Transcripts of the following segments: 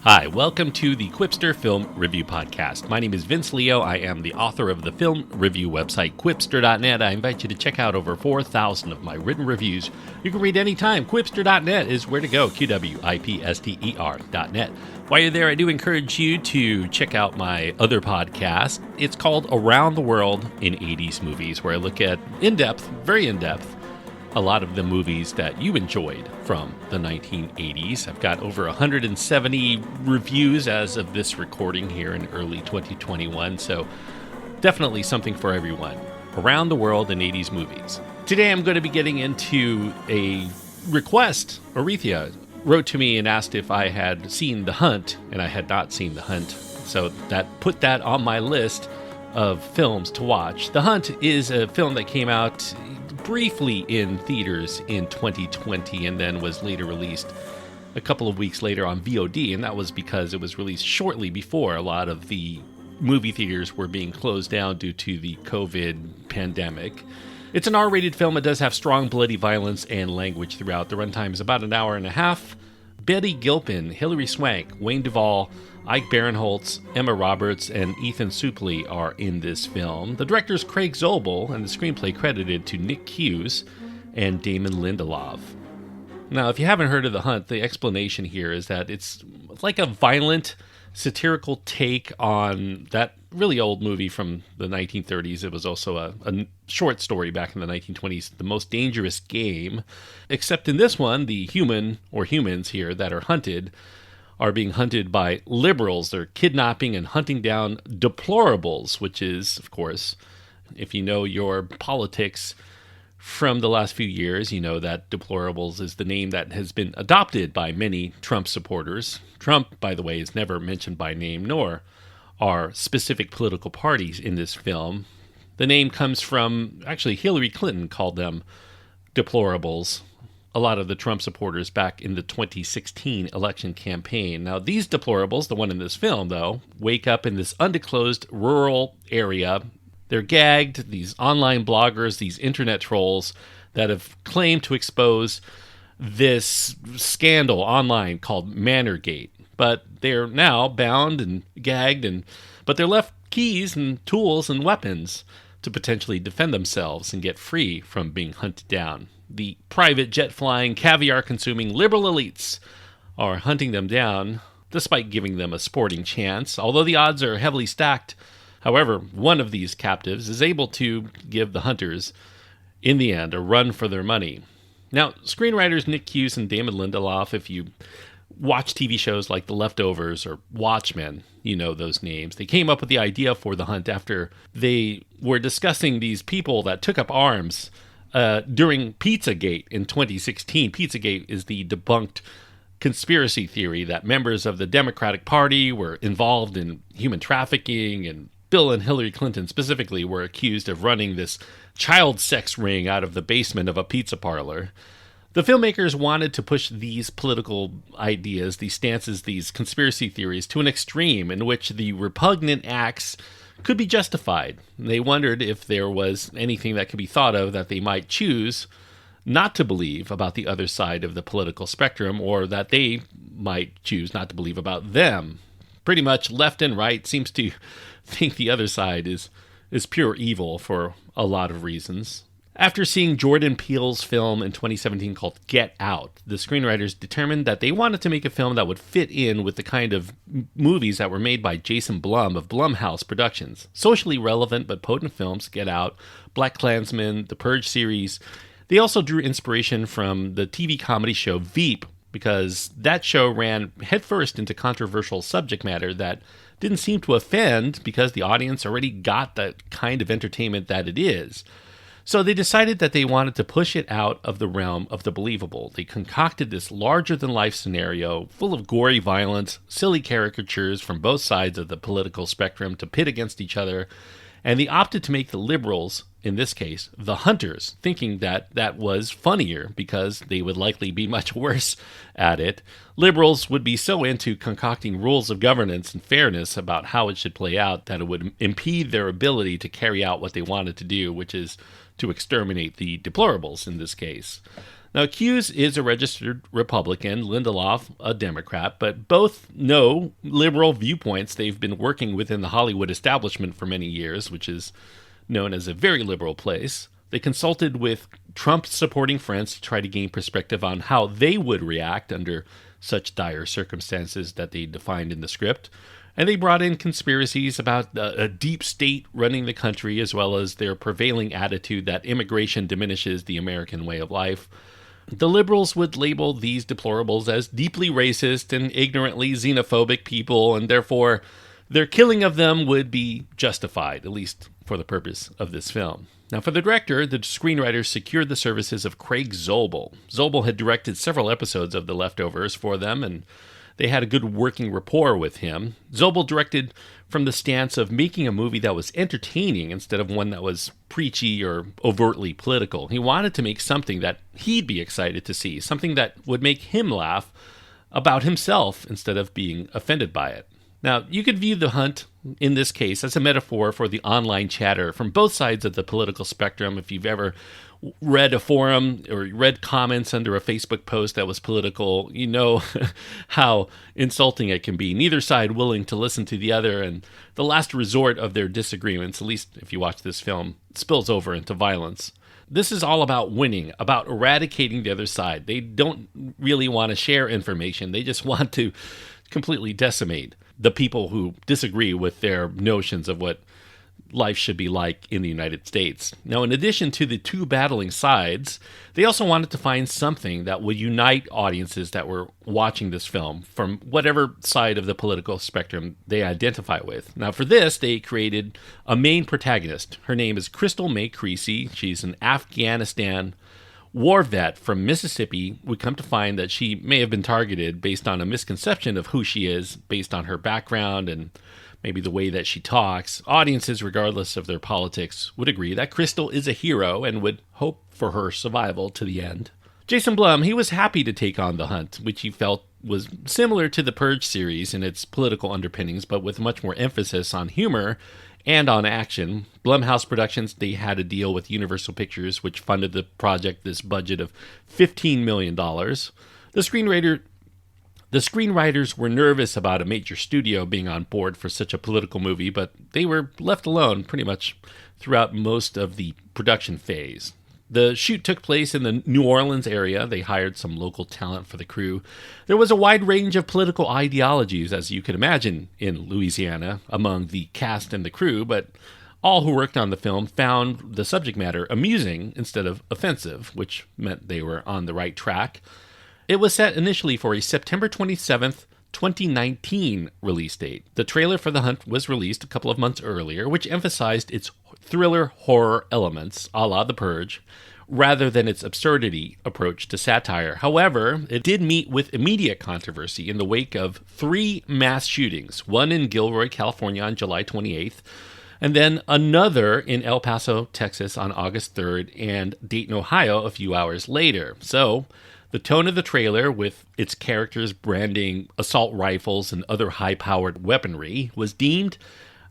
Hi, welcome to the Quipster Film Review Podcast. My name is Vince Leo. I am the author of the film review website, Quipster.net. I invite you to check out over 4,000 of my written reviews. You can read anytime. Quipster.net is where to go, QWIPSTER.net. While you're there, I do encourage you to check out my other podcast. It's called Around the World in 80s Movies, where I look at in-depth, very in-depth, a lot of the movies that you enjoyed from the 1980s. I've got over 170 reviews as of this recording here in early 2021, so definitely something for everyone. Around the World in 80s Movies. Today I'm going to be getting into a request. Aretha wrote to me and asked if I had seen The Hunt, and I had not seen The Hunt, so that put that on my list of films to watch. The Hunt is a film that came out briefly in theaters in 2020 and then was later released a couple of weeks later on VOD, and that was because it was released shortly before a lot of the movie theaters were being closed down due to the COVID pandemic. It's an R-rated film. It does have strong bloody violence and language throughout. The runtime is about an hour and a half. Betty Gilpin, Hilary Swank, Wayne Duvall, Ike Barinholtz, Emma Roberts, and Ethan Suplee are in this film. The director is Craig Zobel, and the screenplay credited to Nick Cuse and Damon Lindelof. Now, if you haven't heard of The Hunt, the explanation here is that it's like a violent, satirical take on that really old movie from the 1930s. It was also a short story back in the 1920s, The Most Dangerous Game. Except in this one, the human, or humans here, that are hunted are being hunted by liberals. They're kidnapping and hunting down deplorables, which is, of course, if you know your politics from the last few years, you know that deplorables is the name that has been adopted by many Trump supporters. Trump, by the way, is never mentioned by name, nor are specific political parties in this film. The name comes from, actually, Hilary Clinton called them deplorables. A lot of the Trump supporters back in the 2016 election campaign. Now, these deplorables, the one in this film, though, wake up in this undisclosed rural area. They're gagged, these online bloggers, these internet trolls that have claimed to expose this scandal online called Manorgate. But they're now bound and gagged, but they're left keys and tools and weapons to potentially defend themselves and get free from being hunted down. The private jet-flying, caviar-consuming liberal elites are hunting them down, despite giving them a sporting chance, although the odds are heavily stacked. However, one of these captives is able to give the hunters, in the end, a run for their money. Now, screenwriters Nick Cuse and Damon Lindelof, if you watch TV shows like The Leftovers or Watchmen, you know those names. They came up with the idea for The Hunt after they were discussing these people that took up arms during Pizzagate in 2016. Pizzagate is the debunked conspiracy theory that members of the Democratic Party were involved in human trafficking, and Bill and Hillary Clinton specifically were accused of running this child sex ring out of the basement of a pizza parlor. The filmmakers wanted to push these political ideas, these stances, these conspiracy theories to an extreme in which the repugnant acts could be justified. They wondered if there was anything that could be thought of that they might choose not to believe about the other side of the political spectrum, or that they might choose not to believe about them. Pretty much left and right seems to think the other side is pure evil for a lot of reasons. After seeing Jordan Peele's film in 2017 called Get Out, the screenwriters determined that they wanted to make a film that would fit in with the kind of movies that were made by Jason Blum of Blumhouse Productions. Socially relevant but potent films, Get Out, Black Klansman, the Purge series. They also drew inspiration from the TV comedy show Veep, because that show ran headfirst into controversial subject matter that didn't seem to offend because the audience already got the kind of entertainment that it is. So they decided that they wanted to push it out of the realm of the believable. They concocted this larger-than-life scenario full of gory violence, silly caricatures from both sides of the political spectrum to pit against each other, and they opted to make the liberals, in this case, the hunters, thinking that that was funnier because they would likely be much worse at it. Liberals would be so into concocting rules of governance and fairness about how it should play out that it would impede their ability to carry out what they wanted to do, which is to exterminate the deplorables in this case. Now, Cuse is a registered Republican, Lindelof a Democrat, but both know liberal viewpoints. They've been working within the Hollywood establishment for many years, which is known as a very liberal place. They consulted with Trump-supporting friends to try to gain perspective on how they would react under such dire circumstances that they defined in the script. And they brought in conspiracies about a deep state running the country, as well as their prevailing attitude that immigration diminishes the American way of life. The liberals would label these deplorables as deeply racist and ignorantly xenophobic people, and therefore their killing of them would be justified, at least for the purpose of this film. Now, for the director, the screenwriters secured the services of Craig Zobel. Zobel had directed several episodes of The Leftovers for them, and they had a good working rapport with him. Zobel directed from the stance of making a movie that was entertaining instead of one that was preachy or overtly political. He wanted to make something that he'd be excited to see, something that would make him laugh about himself instead of being offended by it. Now, you could view The Hunt, in this case, as a metaphor for the online chatter from both sides of the political spectrum. If you've ever read a forum or read comments under a Facebook post that was political, you know how insulting it can be. Neither side willing to listen to the other, and the last resort of their disagreements, at least if you watch this film, spills over into violence. This is all about winning, about eradicating the other side. They don't really want to share information. They just want to completely decimate the people who disagree with their notions of what life should be like in the United States. Now, in addition to the two battling sides, they also wanted to find something that would unite audiences that were watching this film from whatever side of the political spectrum they identify with. Now, for this, they created a main protagonist. Her name is Crystal May Creasy. She's an Afghanistan war vet from Mississippi. We come to find that she may have been targeted based on a misconception of who she is, based on her background and maybe the way that she talks. Audiences, regardless of their politics, would agree that Crystal is a hero and would hope for her survival to the end. Jason Blum, he was happy to take on The Hunt, which he felt was similar to the Purge series in its political underpinnings, but with much more emphasis on humor and on action. Blumhouse Productions, they had a deal with Universal Pictures, which funded the project this budget of $15 million. The screenwriters were nervous about a major studio being on board for such a political movie, but they were left alone pretty much throughout most of the production phase. The shoot took place in the New Orleans area. They hired some local talent for the crew. There was a wide range of political ideologies, as you could imagine, in Louisiana among the cast and the crew, but all who worked on the film found the subject matter amusing instead of offensive, which meant they were on the right track. It was set initially for a September 27th, 2019 release date. The trailer for The Hunt was released a couple of months earlier, which emphasized its thriller horror elements, a la The Purge, rather than its absurdity approach to satire. However, it did meet with immediate controversy in the wake of 3 mass shootings, one in Gilroy, California on July 28th, and then another in El Paso, Texas on August 3rd, and Dayton, Ohio a few hours later. So, the tone of the trailer, with its characters branding assault rifles and other high-powered weaponry, was deemed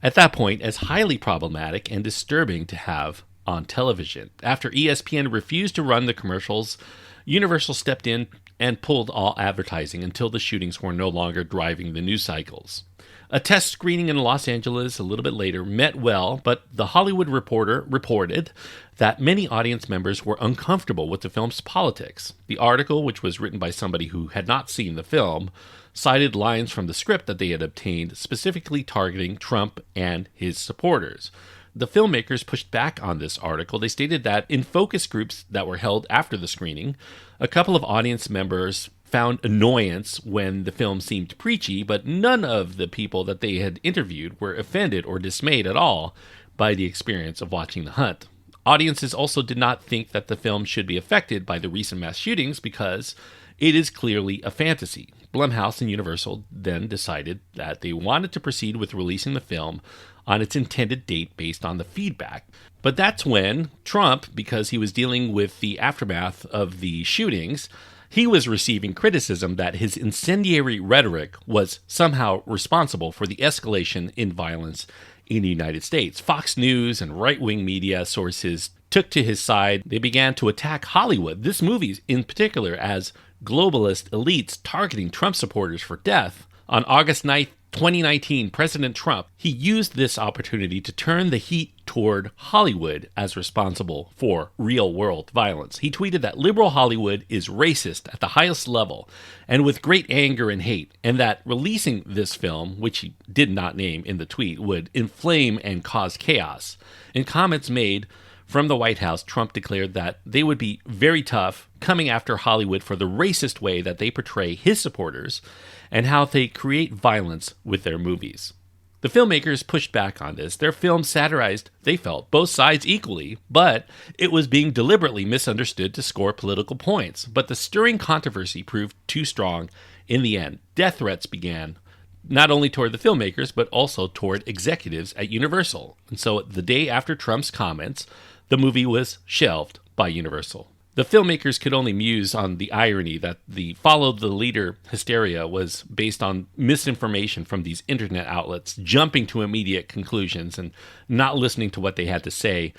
at that point as highly problematic and disturbing to have on television. After ESPN refused to run the commercials, Universal stepped in and pulled all advertising until the shootings were no longer driving the news cycles. A test screening in Los Angeles a little bit later met well, but The Hollywood Reporter reported that many audience members were uncomfortable with the film's politics. The article, which was written by somebody who had not seen the film, cited lines from the script that they had obtained specifically targeting Trump and his supporters. The filmmakers pushed back on this article. They stated that in focus groups that were held after the screening, a couple of audience members found annoyance when the film seemed preachy, but none of the people that they had interviewed were offended or dismayed at all by the experience of watching The Hunt. Audiences also did not think that the film should be affected by the recent mass shootings because it is clearly a fantasy. Blumhouse and Universal then decided that they wanted to proceed with releasing the film on its intended date based on the feedback. But that's when Trump, because he was dealing with the aftermath of the shootings, he was receiving criticism that his incendiary rhetoric was somehow responsible for the escalation in violence in the United States. Fox News and right-wing media sources took to his side. They began to attack Hollywood, this movie in particular, as globalist elites targeting Trump supporters for death. On August 9th, 2019, President Trump, he used this opportunity to turn the heat toward Hollywood as responsible for real-world violence. He tweeted that liberal Hollywood is racist at the highest level and with great anger and hate, and that releasing this film, which he did not name in the tweet, would inflame and cause chaos. In comments made from the White House, Trump declared that they would be very tough coming after Hollywood for the racist way that they portray his supporters and how they create violence with their movies. The filmmakers pushed back on this. Their film satirized, they felt, both sides equally, but it was being deliberately misunderstood to score political points. But the stirring controversy proved too strong in the end. Death threats began, not only toward the filmmakers, but also toward executives at Universal. And so the day after Trump's comments, the movie was shelved by Universal. The filmmakers could only muse on the irony that the follow the leader hysteria was based on misinformation from these internet outlets, jumping to immediate conclusions and not listening to what they had to say.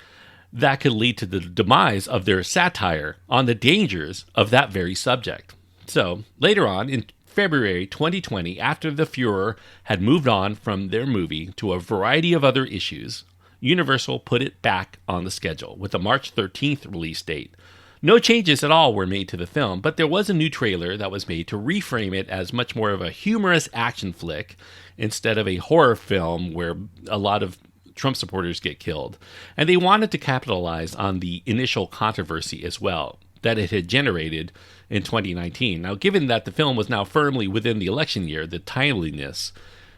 That could lead to the demise of their satire on the dangers of that very subject. So later on, in February 2020, after the furor had moved on from their movie to a variety of other issues, Universal put it back on the schedule with a March 13th release date. No changes at all were made to the film, but there was a new trailer that was made to reframe it as much more of a humorous action flick instead of a horror film where a lot of Trump supporters get killed. And they wanted to capitalize on the initial controversy as well that it had generated in 2019. Now, given that the film was now firmly within the election year, the timeliness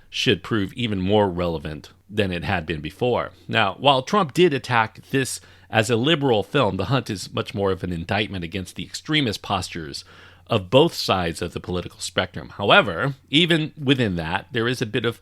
should prove even more relevant than it had been before. Now, while Trump did attack this as a liberal film, The Hunt is much more of an indictment against the extremist postures of both sides of the political spectrum. However, even within that, there is a bit of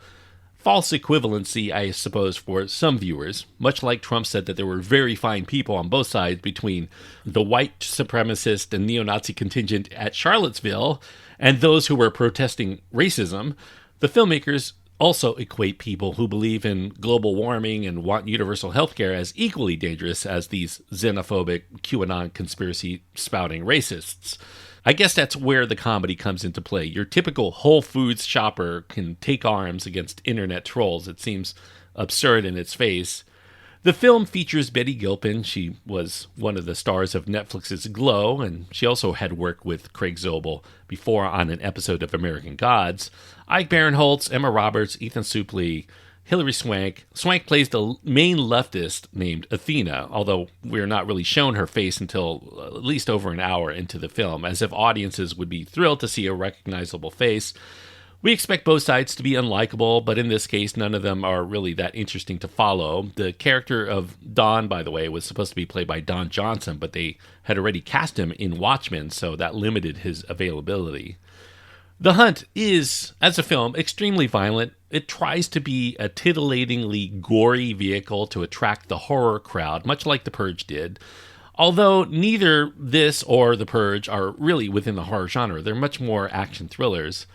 false equivalency, I suppose, for some viewers, much like Trump said that there were very fine people on both sides between the white supremacist and neo-Nazi contingent at Charlottesville and those who were protesting racism. The filmmakers also equate people who believe in global warming and want universal healthcare as equally dangerous as these xenophobic QAnon conspiracy spouting racists. I guess that's where the comedy comes into play. Your typical Whole Foods shopper can take arms against internet trolls. It seems absurd in its face. The film features Betty Gilpin. She was one of the stars of Netflix's Glow, and she also had worked with Craig Zobel before on an episode of American Gods. Ike Barinholtz, Emma Roberts, Ethan Suplee, Hilary Swank. Swank plays the main leftist named Athena, although we're not really shown her face until at least over an hour into the film, as if audiences would be thrilled to see a recognizable face. We expect both sides to be unlikable, but in this case, none of them are really that interesting to follow. The character of Don, by the way, was supposed to be played by Don Johnson, but they had already cast him in Watchmen, so that limited his availability. The Hunt is, as a film, extremely violent. It tries to be a titillatingly gory vehicle to attract the horror crowd, much like The Purge did. Although neither this or The Purge are really within the horror genre, they're much more action thrillers.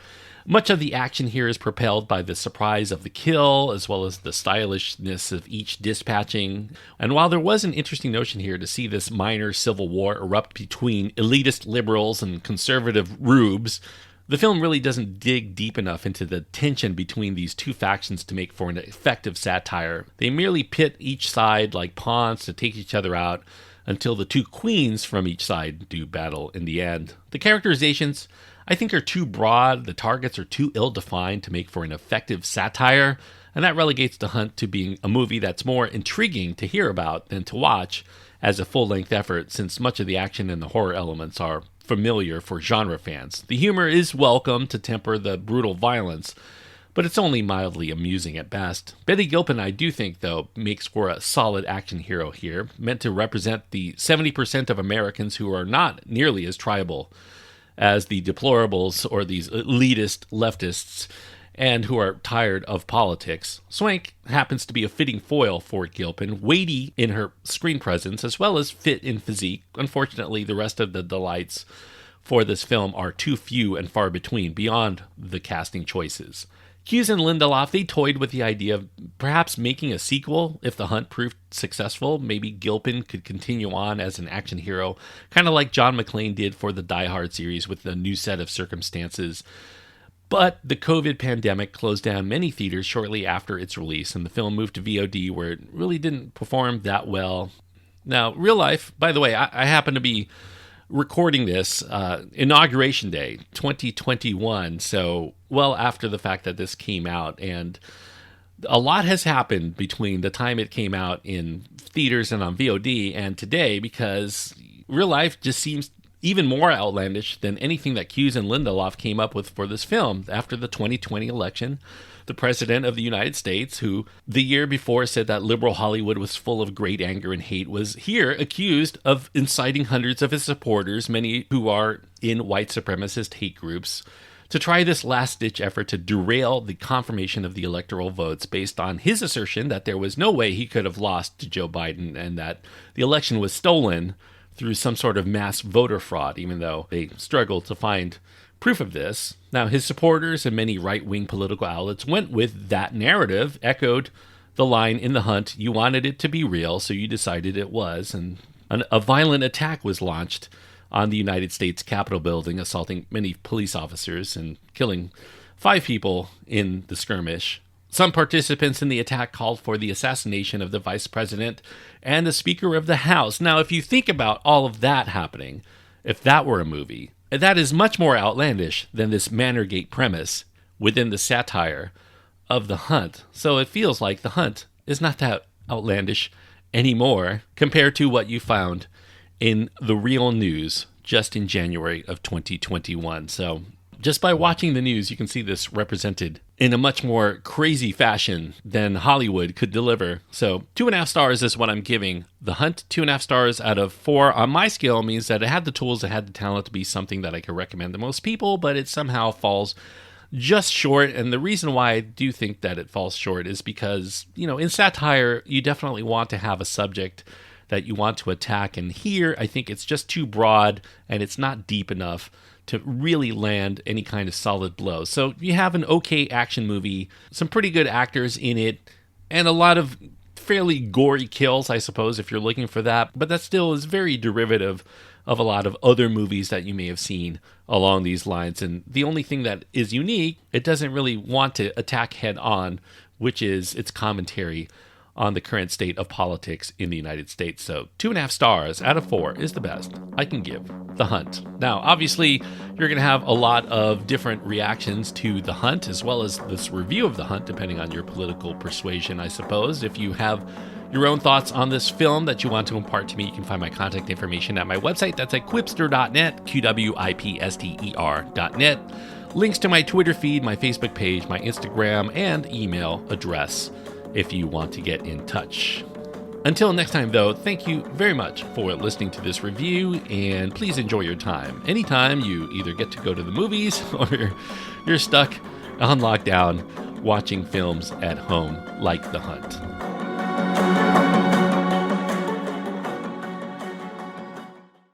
Much of the action here is propelled by the surprise of the kill, as well as the stylishness of each dispatching. And while there was an interesting notion here to see this minor civil war erupt between elitist liberals and conservative rubes, the film really doesn't dig deep enough into the tension between these two factions to make for an effective satire. They merely pit each side like pawns to take each other out until the two queens from each side do battle in the end. The characterizations, I think, are too broad. The targets are too ill-defined to make for an effective satire, and that relegates The Hunt to being a movie that's more intriguing to hear about than to watch as a full-length effort, since much of the action and the horror elements are familiar for genre fans. The humor is welcome to temper the brutal violence, but it's only mildly amusing at best. Betty Gilpin, I do think, though, makes for a solid action hero here, meant to represent the 70% of Americans who are not nearly as tribal as the deplorables or these elitist leftists, and who are tired of politics. Swank happens to be a fitting foil for Gilpin, weighty in her screen presence as well as fit in physique. Unfortunately, the rest of the delights for this film are too few and far between beyond the casting choices. Cuse and Lindelof, they toyed with the idea of perhaps making a sequel if The Hunt proved successful. Maybe Gilpin could continue on as an action hero, kind of like John McClane did for the Die Hard series with a new set of circumstances. But the COVID pandemic closed down many theaters shortly after its release, and the film moved to VOD, where it really didn't perform that well. Now, real life, by the way, I happen to be recording this Inauguration Day 2021, so well after the fact that this came out, and a lot has happened between the time it came out in theaters and on VOD and today, because real life just seems even more outlandish than anything that Cuse and Lindelof came up with for this film. After the 2020 election, the president of the United States, who the year before said that liberal Hollywood was full of great anger and hate, was here accused of inciting hundreds of his supporters, many who are in white supremacist hate groups, to try this last-ditch effort to derail the confirmation of the electoral votes based on his assertion that there was no way he could have lost to Joe Biden and that the election was stolen through some sort of mass voter fraud, even though they struggled to find proof of this. Now, his supporters and many right-wing political outlets went with that narrative, echoed the line in The Hunt, "You wanted it to be real, so you decided it was," and a violent attack was launched on the United States Capitol building, assaulting many police officers and killing 5 people in the skirmish. Some participants in the attack called for the assassination of the vice president and the Speaker of the House. Now, if you think about all of that happening, if that were a movie, that is much more outlandish than this Manorgate premise within the satire of The Hunt. So it feels like The Hunt is not that outlandish anymore compared to what you found in the real news just in January of 2021. So just by watching the news, you can see this represented in a much more crazy fashion than Hollywood could deliver. So 2.5 stars is what I'm giving The Hunt. 2.5 stars out of 4 on my scale means that it had the tools, it had the talent to be something that I could recommend to most people, but it somehow falls just short. And the reason why I do think that it falls short is because, in satire, you definitely want to have a subject that you want to attack. And here, I think it's just too broad and it's not deep enough to really land any kind of solid blow. So you have an okay action movie, some pretty good actors in it, and a lot of fairly gory kills, I suppose, if you're looking for that. But that still is very derivative of a lot of other movies that you may have seen along these lines. And the only thing that is unique, it doesn't really want to attack head on, which is its commentary on the current state of politics in the United States. So 2.5 stars out of 4 is the best I can give The Hunt. Now, obviously, you're going to have a lot of different reactions to The Hunt, as well as this review of The Hunt, depending on your political persuasion, I suppose. If you have your own thoughts on this film that you want to impart to me, you can find my contact information at my website. That's at quipster.net, QWIPSTER.net. Links to my Twitter feed, my Facebook page, my Instagram, and email address if you want to get in touch. Until next time, though, thank you very much for listening to this review, and please enjoy your time. Anytime you either get to go to the movies or you're stuck on lockdown watching films at home like The Hunt.